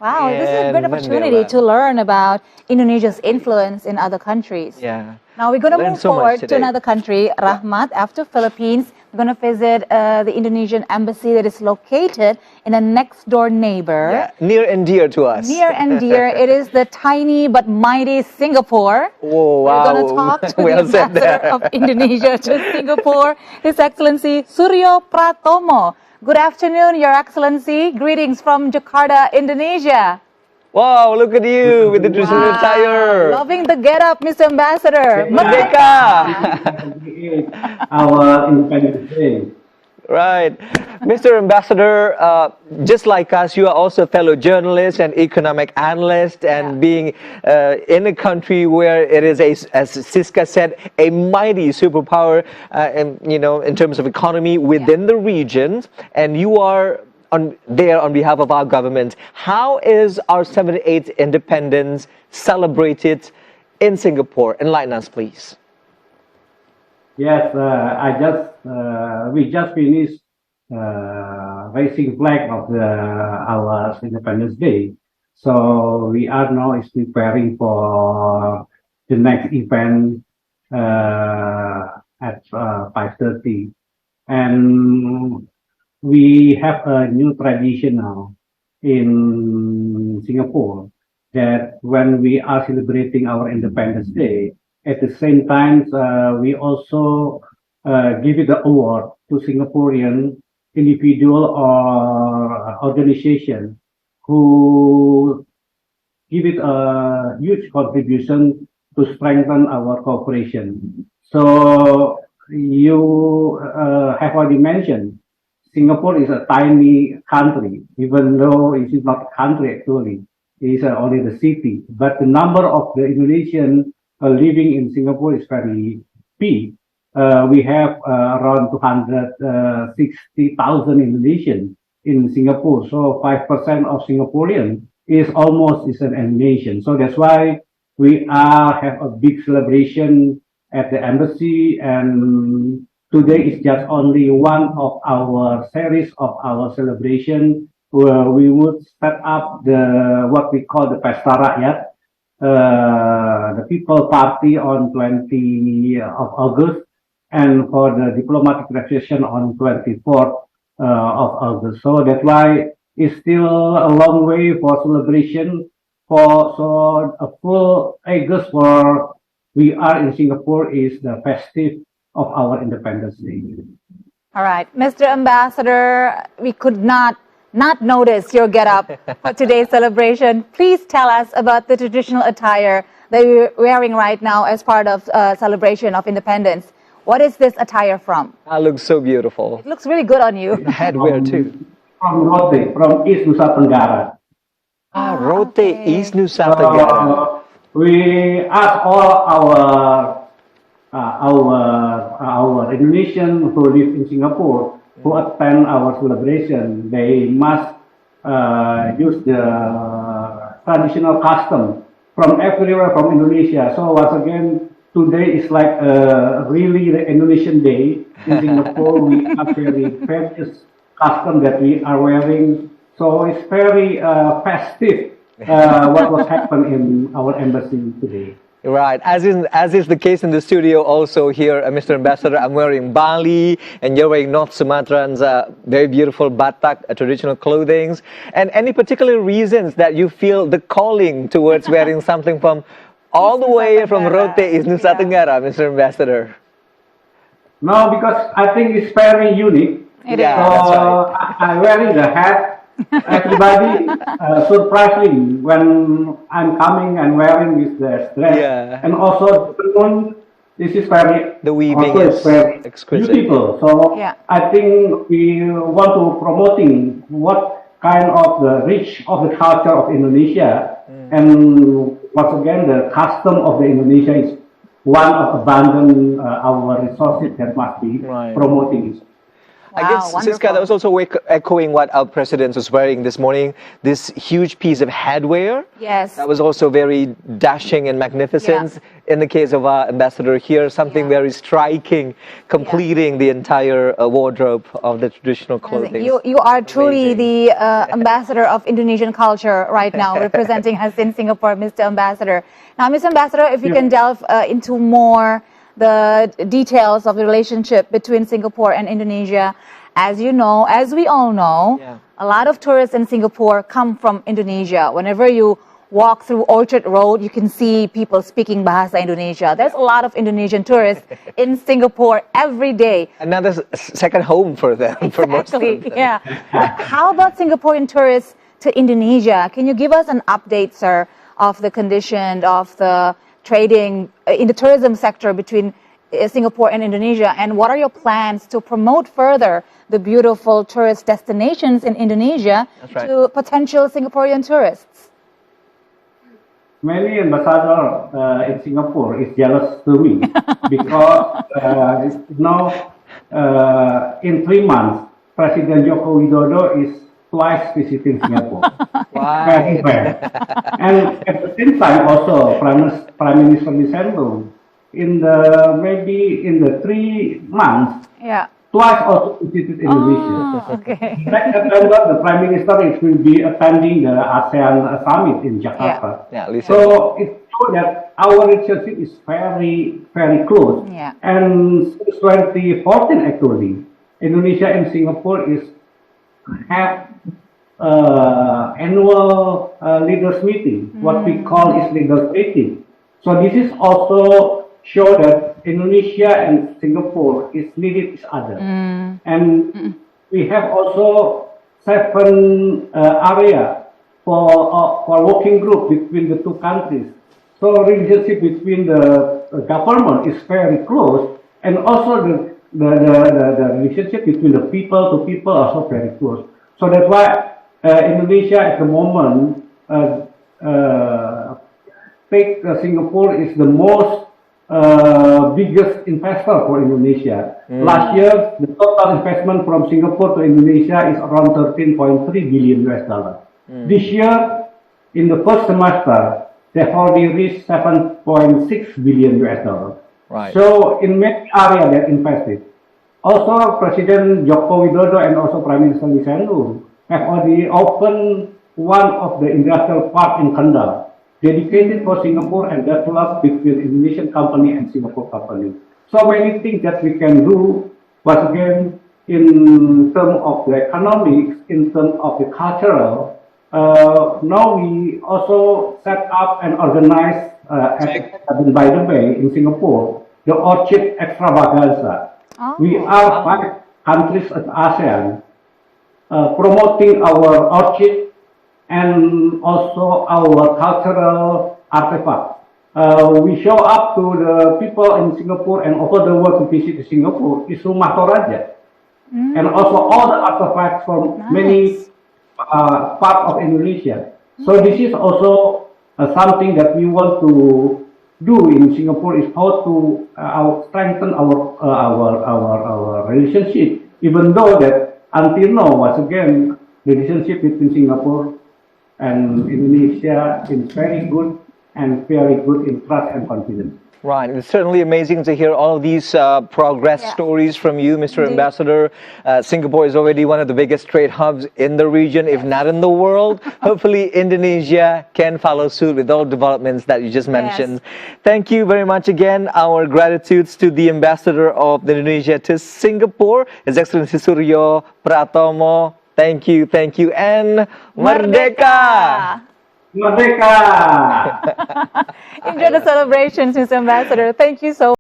Wow, this is a great in opportunity Manila. to learn about Indonesia's influence in other countries. Yeah. Now we're going to Learned move so much forward to today. another country, Rahmat. After Philippines, we're going to visit the Indonesian Embassy that is located in a next door neighbor. Yeah, near and dear to us. Near and dear, it is the tiny but mighty Singapore. Oh, We're wow. going to talk to the Well said ambassador there. of Indonesia to Singapore, His Excellency Suryo Pratomo. Good afternoon, Your Excellency. Greetings from Jakarta, Indonesia. Wow, look at you with the traditional attire. Loving the get-up, Mr. Ambassador. Merdeka! Our Independence Day. Right. Mr. Ambassador, just like us, you are also a fellow journalist and economic analyst, and being in a country where it is, as Siska said, a mighty superpower, in terms of economy within the region, and you are there on behalf of our government. How is our 78th independence celebrated in Singapore? Enlighten us, please. Yes, we just finished raising flag of our Independence Day. So we are now preparing for the next event at 5:30, and we have a new tradition now in Singapore that when we are celebrating our Independence Day, at the same time, we also give it the award to Singaporean individual or organization who give it a huge contribution to strengthen our cooperation. So you have already mentioned, Singapore is a tiny country, even though it is not a country actually. It is only the city. But the number of the Indonesian living in Singapore is very big. We have around 260,000 Indonesians in Singapore. So 5% of Singaporean is an Indonesian. So that's why we have a big celebration at the embassy, and today is just only one of our series of our celebration where we would set up what we call the Pesta Rakyat, the People Party on 20 of August, and for the diplomatic reception on 24th of August. So that's why it's still a long way for celebration. So a full August for we are in Singapore is the festive of our Independence Day. All right, Mr. Ambassador, we could not notice your get-up for today's celebration. Please tell us about the traditional attire that you're wearing right now as part of celebration of independence. What is this attire from? That looks so beautiful. It looks really good on you. The headwear too. From Rote, from East Nusa Tenggara. Rote, okay. East Nusa Tenggara. We ask all our Indonesians who live in Singapore who attend our celebration, they must use the traditional custom from everywhere from Indonesia. So once again, today is like really the Indonesian Day in Singapore. We have very famous custom that we are wearing. So it's very festive what was happened in our embassy today. Right, as is the case in the studio also here, Mr. Ambassador, I'm wearing Bali and you're wearing North Sumatran's very beautiful Batak traditional clothing. And any particular reasons that you feel the calling towards wearing something from all the way from Rote, East Nusa Tenggara, Mr. Ambassador? No, because I think it's very unique. It Yeah, is. that's So right. I'm wearing the hat. Everybody surprising when I'm coming and wearing this dress. Yeah. And also this is very The weaving also is very exquisite. beautiful. So Yeah. I think we want to promoting what kind of the rich of the culture of Indonesia, and once again the custom of the Indonesia is one of abundant our resources that must be Right. promoting. I guess, Siska, that was also echoing what our president was wearing this morning, this huge piece of headwear. Yes. That was also very dashing and magnificent. Yeah. In the case of our ambassador here, something very striking, completing the entire wardrobe of the traditional clothing. You are truly the ambassador of Indonesian culture right now, representing us in Singapore, Mr. Ambassador. Now, Mr. Ambassador, if you can delve into more the details of the relationship between Singapore and Indonesia. As you know, as we all know, a lot of tourists in Singapore come from Indonesia. Whenever you walk through Orchard Road, you can see people speaking Bahasa Indonesia. There's a lot of Indonesian tourists in Singapore every day. Another second home for them. Exactly, for most of them. yeah. How about Singaporean tourists to Indonesia? Can you give us an update, sir, of the condition of the trading in the tourism sector between Singapore and Indonesia, and what are your plans to promote further the beautiful tourist destinations in Indonesia to potential Singaporean tourists? Many ambassadors in Singapore is jealous to me because in 3 months, President Joko Widodo is twice visiting Singapore. Very well. And at the same time, also Prime Minister Lee Hsien in the 3 months, twice also visited Indonesia. Okay. Next September, the Prime Minister will be attending the ASEAN summit in Jakarta. So it shows that our relationship is very, very close. And since 2014, actually, Indonesia and Singapore have annual leaders meeting, what we call is leaders meeting. So this is also show that Indonesia and Singapore is needed each other. And we have also 7 area for working group between the 2 countries. So relationship between the government is very close, and also the relationship between the people to people are also very close. So that's why Indonesia at the moment Singapore is the most biggest investor for Indonesia. Last year, the total investment from Singapore to Indonesia is around $13.3 billion. This year, in the first semester, they've already reached $7.6 billion. So in many areas they invested. Also, President Joko Widodo and also Prime Minister Lee Hsien have already opened one of the industrial park in Kendal, dedicated for Singapore and developed between Indonesian company and Singapore company. So many things that we can do, once again, in terms of the economics, in terms of the cultural. Now we also set up and organize, by the way, in Singapore, the Orchid Extravaganza. We are 5 countries at ASEAN promoting our orchid and also our cultural artifacts. We show up to the people in Singapore and over the world to visit Singapore is Rumah Toraja. And also all the artifacts from many parts of Indonesia. So this is also something that we want to do in Singapore, is how to strengthen our relationship, even though that until now, once again, the relationship between Singapore and Indonesia is very good and very good in trust and confidence. Right. It's certainly amazing to hear all of these progress stories from you, Mr. Ambassador. Singapore is already one of the biggest trade hubs in the region, if not in the world. Hopefully, Indonesia can follow suit with all developments that you just mentioned. Thank you very much again. Our gratitudes to the Ambassador of Indonesia to Singapore, His Excellency Suryo Pratomo. Thank you, and Merdeka! Merdeka! Enjoy the celebrations, Mr. Ambassador. Thank you so much.